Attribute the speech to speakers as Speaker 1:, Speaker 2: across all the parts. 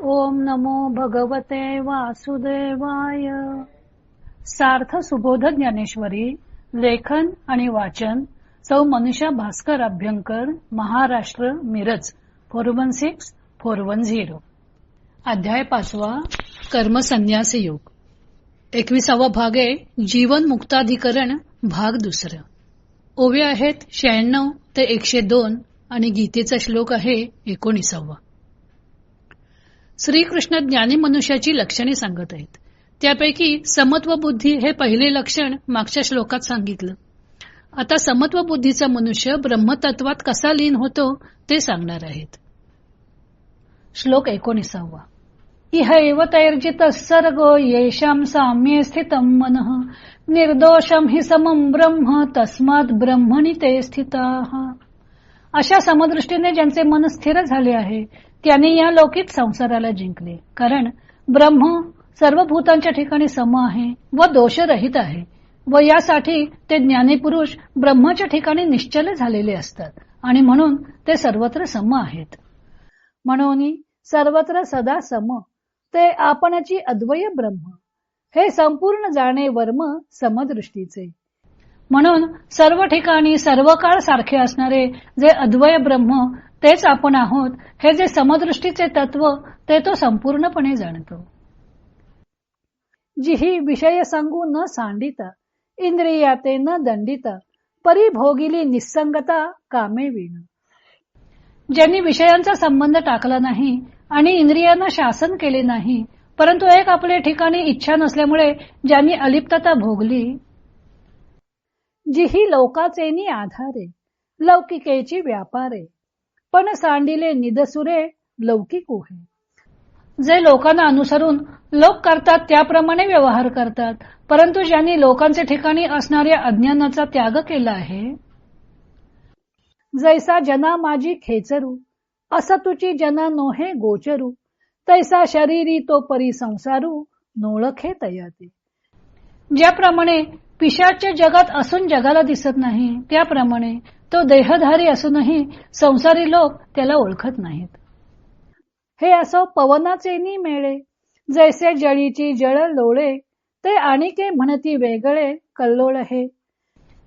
Speaker 1: ओम नमो भगवते वासुदेवाय. सार्थ सुबोध ज्ञानेश्वरी. लेखन आणि वाचन सौ मनीषा भास्कर अभ्यंकर, महाराष्ट्र, मिरज 416410. अध्याय 5. कर्मसन्यास योग. 21वा भाग आहे जीवन मुक्ताधिकरण, भाग 2. ओव्या आहेत 96 ते 102 आणि गीतेचा श्लोक आहे 19वा. श्रीकृष्ण ज्ञानी मनुष्याची लक्षणे सांगत आहेत. त्यापैकी समत्व बुद्धी हे पहिले लक्षण मागच्या श्लोकात सांगितलं. आता समत्व बुद्धीचा मनुष्य ब्रह्मतत्वात कसा लीन होतो ते सांगणार आहेत. श्लोक 19. इहैव तैर्जित सर्गो येषां साम्ये स्थितं मनः निर्दोषं हि समं ब्रह्म तस्मात् ब्रह्मणि ते स्थिताः. अशा समदृष्टीने ज्यांचे मन स्थिर झाले आहे त्यांनी या लौकिक संसाराला जिंकले. कारण ब्रह्म सर्व भूतांच्या ठिकाणी सम आहे व दोषरहित आहे व यासाठी ते ज्ञानी पुरुष ब्रह्माच्या ठिकाणी निश्चल झालेले असतात आणि म्हणून ते सर्वत्र सम आहेत. म्हणून सर्वत्र सदा सम ते आपणची अद्वय ब्रह्म हे संपूर्ण जाणे वर्म समदृष्टीचे. म्हणून सर्व ठिकाणी सर्व काळ सारखे असणारे जे अद्वय ब्रह्म तेच आपण आहोत हे जे समदृष्टीचे तत्व ते तो संपूर्णपणे जाणतो. जिही विषय सांगू न सांडिता इंद्रियाते न दंडिता परिभोगिली निसंगता कामे विण. ज्यांनी विषयांचा संबंध टाकला नाही आणि इंद्रियांना शासन केले नाही परंतु एक आपल्या ठिकाणी इच्छा नसल्यामुळे ज्यांनी अलिप्तता भोगली. जिही लोकाचेनी आधारे लौकिकेची व्यापारे पण सांडिले निदसुरे लौकिक उहे. जे लोकांना अनुसरून लोक करतात त्याप्रमाणे व्यवहार करतात परंतु ज्यांनी लोकांचे ठिकाणी असणाऱ्या अज्ञानाचा त्याग केला आहे. जैसा जना माझी खेचरू असतुची जना नोहे गोचरू तैसा शरीरी तो परी संसारू नोळखे तयाते. ज्याप्रमाणे पिशाच्य जगात असून जगाला दिसत नाही त्याप्रमाणे तो देहधारी असूनही संसारी लोक त्याला ओळखत नाहीत. हे असो पवनाचे नी मेळे जैसे जळीची जळ लोळे ते आणिके म्हणती वेगळे कल्लोळ हे.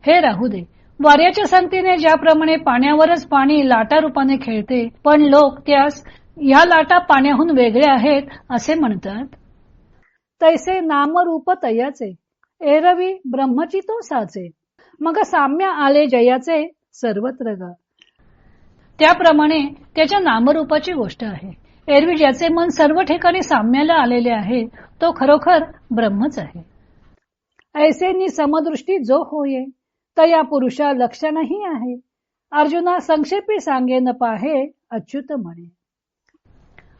Speaker 1: हे राहू दे. वाऱ्याच्या संगतीने ज्याप्रमाणे पाण्यावरच पाणी लाटा रूपाने खेळते पण लोक त्यास ह्या लाटा पाण्याहून वेगळ्या आहेत असे म्हणतात. तैसे नामरूप तयाचे एरवी ब्रह्मची तो साचे मग साम्य आले जयाचे सर्वत्र गा. त्याप्रमाणे त्याच्या नामरूपाची गोष्ट आहे. एरवी ज्याचे मन सर्व ठिकाणी साम्याला आलेले आहे तो खरोखर ब्रह्मच आहे. ऐसे नि समदृष्टी जो होये तया पुरुषा लक्षणही आहे. अर्जुना संक्षेपी सांगे न पाहे अच्युत म्हणे.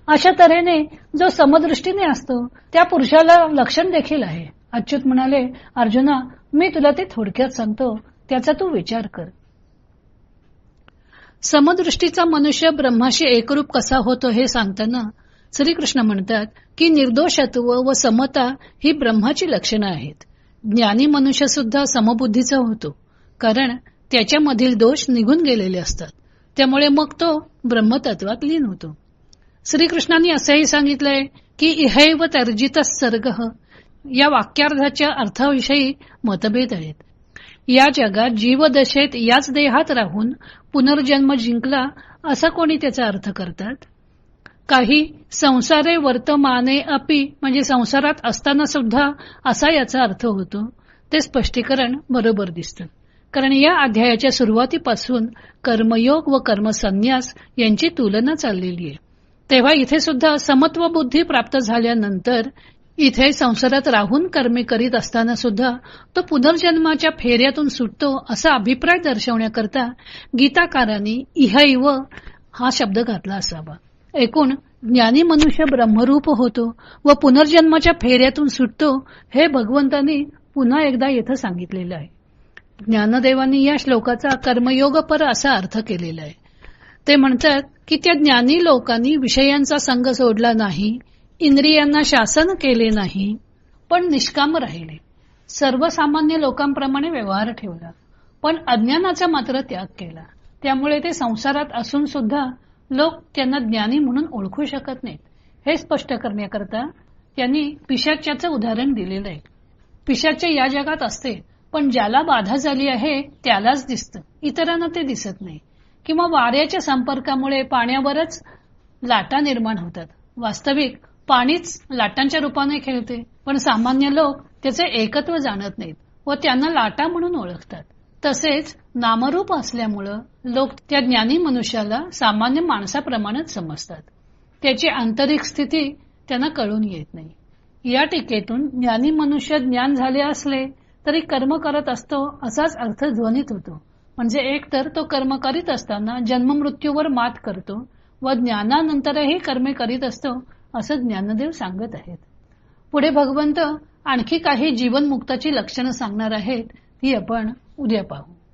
Speaker 1: अशा तऱ्हेने जो समदृष्टीने असतो त्या पुरुषाला लक्षण देखील आहे. अच्युत म्हणाले, अर्जुना मी तुला ते थोडक्यात सांगतो त्याचा तू विचार कर. समदृष्टीचा मनुष्य ब्रह्माशी एकरूप कसा होतो हे सांगताना श्रीकृष्ण म्हणतात की निर्दोषत्व व समता ही ब्रह्माची लक्षणं आहेत. ज्ञानी मनुष्य सुद्धा समबुद्धीचा होतो कारण त्याच्यामधील दोष निघून गेलेले असतात. त्यामुळे मग तो ब्रह्मतत्वात लीन होतो. श्रीकृष्णांनी असेही सांगितलंय की इहैव तर्जित सर्ग. या वाक्यार्थाच्या अर्थाविषयी मतभेद आहेत. या जगात जीवदशेत याच देहात राहून पुनर्जन्म जिंकला असा कोणी त्याचा अर्थ करतात. काही संसारे वर्तमाने अपि म्हणजे संसारात असताना सुद्धा असा याचा अर्थ होतो. ते स्पष्टीकरण बरोबर दिसतं. कारण या अध्यायाच्या सुरुवातीपासून कर्मयोग व कर्मसन्यास यांची तुलना चाललेली आहे. तेव्हा इथे सुद्धा समत्व बुद्धी प्राप्त झाल्यानंतर इथे संसारात राहून कर्मे करीत असताना सुद्धा तो पुनर्जन्माच्या फेऱ्यातून सुटतो असा अभिप्राय दर्शवण्याकरता गीताकारांनी इहैव हा शब्द घातला असावा. एकूण ज्ञानी मनुष्य ब्रह्मरूप होतो व पुनर्जन्माच्या फेऱ्यातून सुटतो हे भगवंतांनी पुन्हा एकदा येथे सांगितलेलं आहे. ज्ञानदेवांनी या श्लोकाचा कर्मयोगपर असा अर्थ केलेला आहे. ते म्हणतात की त्या ज्ञानी लोकांनी विषयांचा संग सोडला नाही, इंद्रियांना शासन केले नाही पण निष्काम राहिले. सर्वसामान्य लोकांप्रमाणे व्यवहार ठेवला पण अज्ञानाचा मात्र त्याग केला. त्यामुळे ते संसारात असून सुद्धा लोक त्यांना ज्ञानी म्हणून ओळखू शकत नाहीत. हे स्पष्ट करण्याकरता त्यांनी पिशाच्याचं उदाहरण दिलेलं आहे. पिशाच्य या जगात असते, पण ज्याला बाधा झाली आहे त्यालाच दिसतं, इतरांना ते दिसत नाही. किंवा वाऱ्याच्या संपर्कामुळे पाण्यावरच लाटा निर्माण होतात. वास्तविक पाणीच लाटांच्या रूपाने खेळते, पण सामान्य लोक त्याचे एकत्व जाणत नाहीत व त्यांना लाटा म्हणून ओळखतात. तसेच नामरूप असल्यामुळं लोक त्या ज्ञानी मनुष्याला सामान्य माणसाप्रमाणेच समजतात. त्याची आंतरिक स्थिती त्यांना कळून येत नाही. या टीकेतून ज्ञानी मनुष्य ज्ञान झाले असले तरी कर्म करत असतो असाच अर्थ ध्वनित होतो. म्हणजे एकतर तो कर्म करीत असताना जन्ममृत्यूवर मात करतो व ज्ञानानंतरही कर्मे करीत असतो असं ज्ञानदेव सांगत आहेत. पुढे भगवंत आणखी काही जीवनमुक्ताची लक्षणं सांगणार आहेत, ती आपण उद्या पाहू.